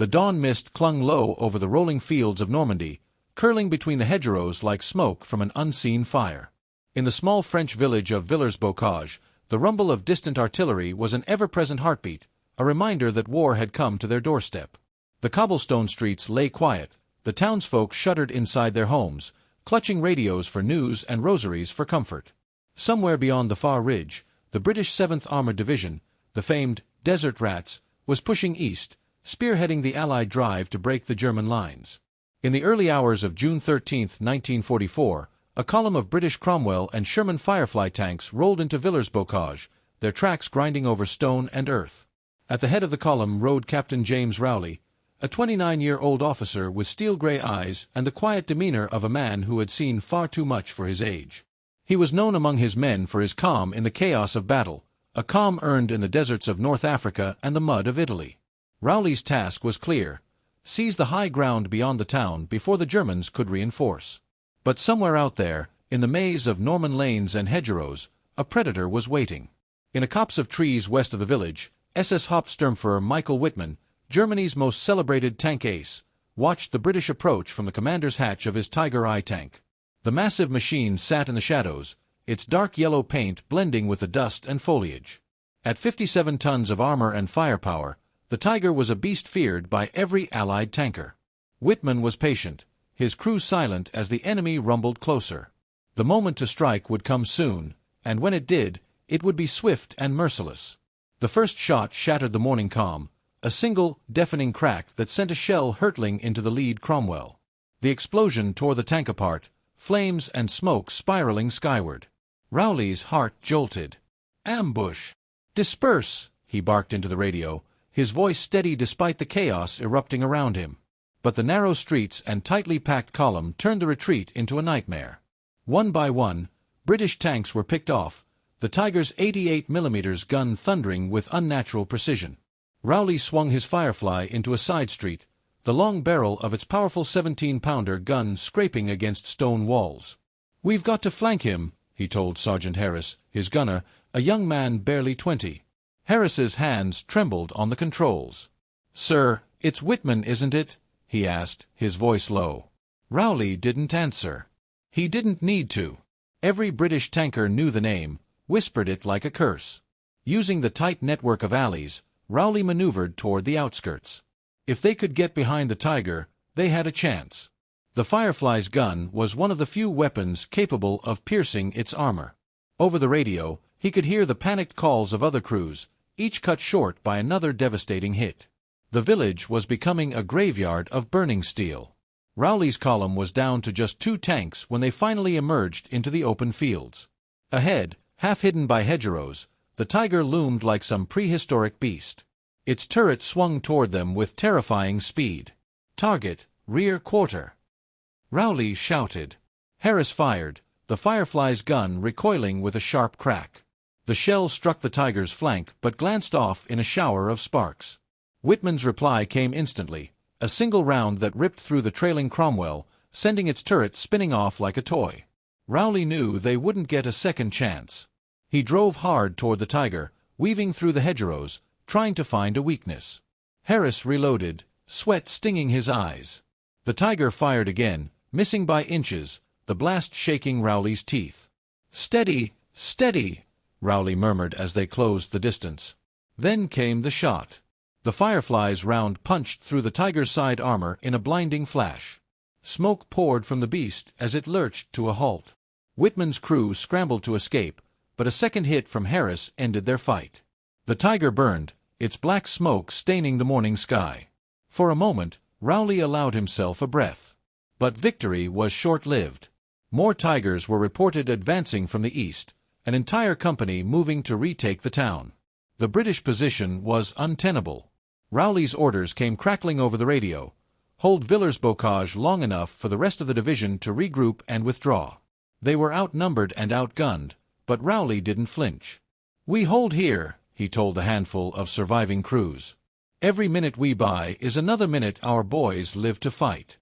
The dawn mist clung low over the rolling fields of Normandy, curling between the hedgerows like smoke from an unseen fire. In the small French village of Villers-Bocage, the rumble of distant artillery was an ever-present heartbeat, a reminder that war had come to their doorstep. The cobblestone streets lay quiet, the townsfolk shuddered inside their homes, clutching radios for news and rosaries for comfort. Somewhere beyond the far ridge, the British 7th Armored Division, the famed Desert Rats, was pushing east, spearheading the Allied drive to break the German lines. In the early hours of June 13, 1944, a column of British Cromwell and Sherman Firefly tanks rolled into Villers-Bocage, their tracks grinding over stone and earth. At the head of the column rode Captain James Rowley, a 29-year-old officer with steel-gray eyes and the quiet demeanor of a man who had seen far too much for his age. He was known among his men for his calm in the chaos of battle, a calm earned in the deserts of North Africa and the mud of Italy. Rowley's task was clear: seize the high ground beyond the town before the Germans could reinforce. But somewhere out there, in the maze of Norman lanes and hedgerows, a predator was waiting. In a copse of trees west of the village, SS Hauptsturmführer Michael Wittmann, Germany's most celebrated tank ace, watched the British approach from the commander's hatch of his Tiger I tank. The massive machine sat in the shadows, its dark yellow paint blending with the dust and foliage. At 57 tons of armor and firepower, the Tiger was a beast feared by every Allied tanker. Wittmann was patient, his crew silent as the enemy rumbled closer. The moment to strike would come soon, and when it did, it would be swift and merciless. The first shot shattered the morning calm, a single, deafening crack that sent a shell hurtling into the lead Cromwell. The explosion tore the tank apart, flames and smoke spiraling skyward. Rowley's heart jolted. "Ambush! Disperse!" he barked into the radio, his voice steady despite the chaos erupting around him. But the narrow streets and tightly packed column turned the retreat into a nightmare. One by one, British tanks were picked off, the Tiger's 88mm gun thundering with unnatural precision. Rowley swung his Firefly into a side street, the long barrel of its powerful 17-pounder gun scraping against stone walls. "We've got to flank him," he told Sergeant Harris, his gunner, a young man barely 20. Harris's hands trembled on the controls. "Sir, it's Wittmann, isn't it?" he asked, his voice low. Rowley didn't answer. He didn't need to. Every British tanker knew the name, whispered it like a curse. Using the tight network of alleys, Rowley maneuvered toward the outskirts. If they could get behind the Tiger, they had a chance. The Firefly's gun was one of the few weapons capable of piercing its armor. Over the radio, he could hear the panicked calls of other crews, each cut short by another devastating hit. The village was becoming a graveyard of burning steel. Rowley's column was down to just 2 tanks when they finally emerged into the open fields. Ahead, half hidden by hedgerows, the Tiger loomed like some prehistoric beast. Its turret swung toward them with terrifying speed. "Target, rear quarter!" Rowley shouted. Harris fired, the Firefly's gun recoiling with a sharp crack. The shell struck the Tiger's flank but glanced off in a shower of sparks. Wittmann's reply came instantly, a single round that ripped through the trailing Cromwell, sending its turret spinning off like a toy. Rowley knew they wouldn't get a second chance. He drove hard toward the Tiger, weaving through the hedgerows, trying to find a weakness. Harris reloaded, sweat stinging his eyes. The Tiger fired again, missing by inches, the blast shaking Rowley's teeth. "Steady, steady," Rowley murmured as they closed the distance. Then came the shot. The Firefly's round punched through the Tiger's side armor in a blinding flash. Smoke poured from the beast as it lurched to a halt. Wittmann's crew scrambled to escape, but a second hit from Harris ended their fight. The Tiger burned, its black smoke staining the morning sky. For a moment, Rowley allowed himself a breath. But victory was short-lived. More Tigers were reported advancing from the east, an entire company moving to retake the town. The British position was untenable. Rowley's orders came crackling over the radio: hold Villers-Bocage long enough for the rest of the division to regroup and withdraw. They were outnumbered and outgunned, but Rowley didn't flinch. "We hold here," he told a handful of surviving crews. "Every minute we buy is another minute our boys live to fight."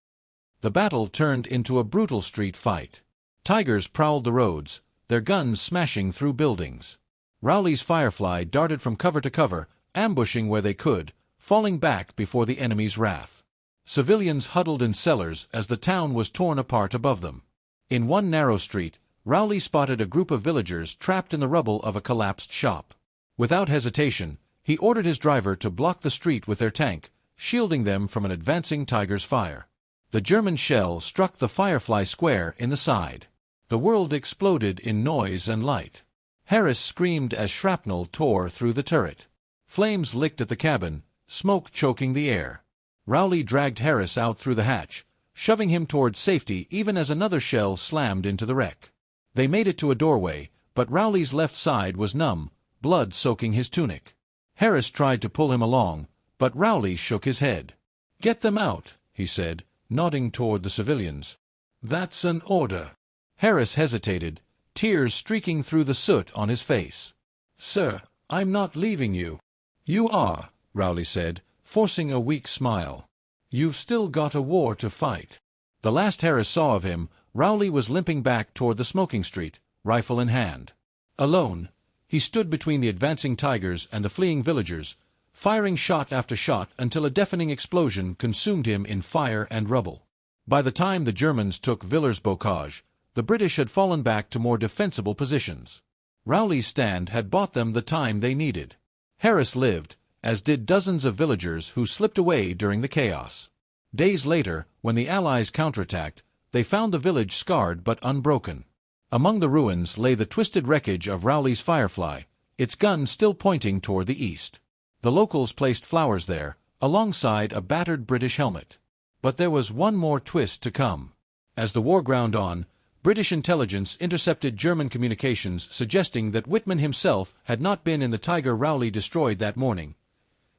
The battle turned into a brutal street fight. Tigers prowled the roads, their guns smashing through buildings. Rowley's Firefly darted from cover to cover, ambushing where they could, falling back before the enemy's wrath. Civilians huddled in cellars as the town was torn apart above them. In one narrow street, Rowley spotted a group of villagers trapped in the rubble of a collapsed shop. Without hesitation, he ordered his driver to block the street with their tank, shielding them from an advancing tiger's fire. The German shell struck the Firefly square in the side. The world exploded in noise and light. Harris screamed as shrapnel tore through the turret. Flames licked at the cabin, smoke choking the air. Rowley dragged Harris out through the hatch, shoving him toward safety even as another shell slammed into the wreck. They made it to a doorway, but Rowley's left side was numb, blood soaking his tunic. Harris tried to pull him along, but Rowley shook his head. "Get them out," he said, nodding toward the civilians. "That's an order." Harris hesitated, tears streaking through the soot on his face. "Sir, I'm not leaving you." "You are," Rowley said, forcing a weak smile. "You've still got a war to fight." The last Harris saw of him, Rowley was limping back toward the smoking street, rifle in hand. Alone, he stood between the advancing tigers and the fleeing villagers, firing shot after shot until a deafening explosion consumed him in fire and rubble. By the time the Germans took Villers-Bocage, the British had fallen back to more defensible positions. Rowley's stand had bought them the time they needed. Harris lived, as did dozens of villagers who slipped away during the chaos. Days later, when the Allies counterattacked, they found the village scarred but unbroken. Among the ruins lay the twisted wreckage of Rowley's Firefly, its gun still pointing toward the east. The locals placed flowers there, alongside a battered British helmet. But there was one more twist to come. As the war ground on, British intelligence intercepted German communications suggesting that Whitman himself had not been in the Tiger Rowley destroyed that morning.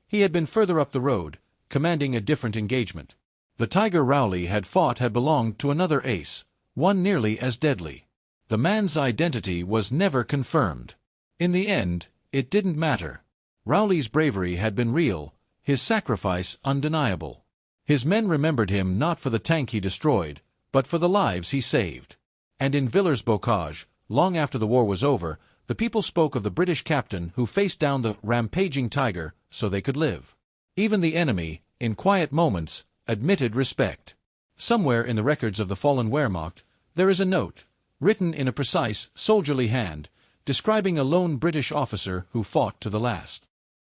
He had been further up the road, commanding a different engagement. The Tiger Rowley had belonged to another ace, one nearly as deadly. The man's identity was never confirmed. In the end, it didn't matter. Rowley's bravery had been real, his sacrifice undeniable. His men remembered him not for the tank he destroyed, but for the lives he saved. And in Villers-Bocage, long after the war was over, the people spoke of the British captain who faced down the rampaging tiger so they could live. Even the enemy, in quiet moments, admitted respect. Somewhere in the records of the fallen Wehrmacht, there is a note, written in a precise, soldierly hand, describing a lone British officer who fought to the last.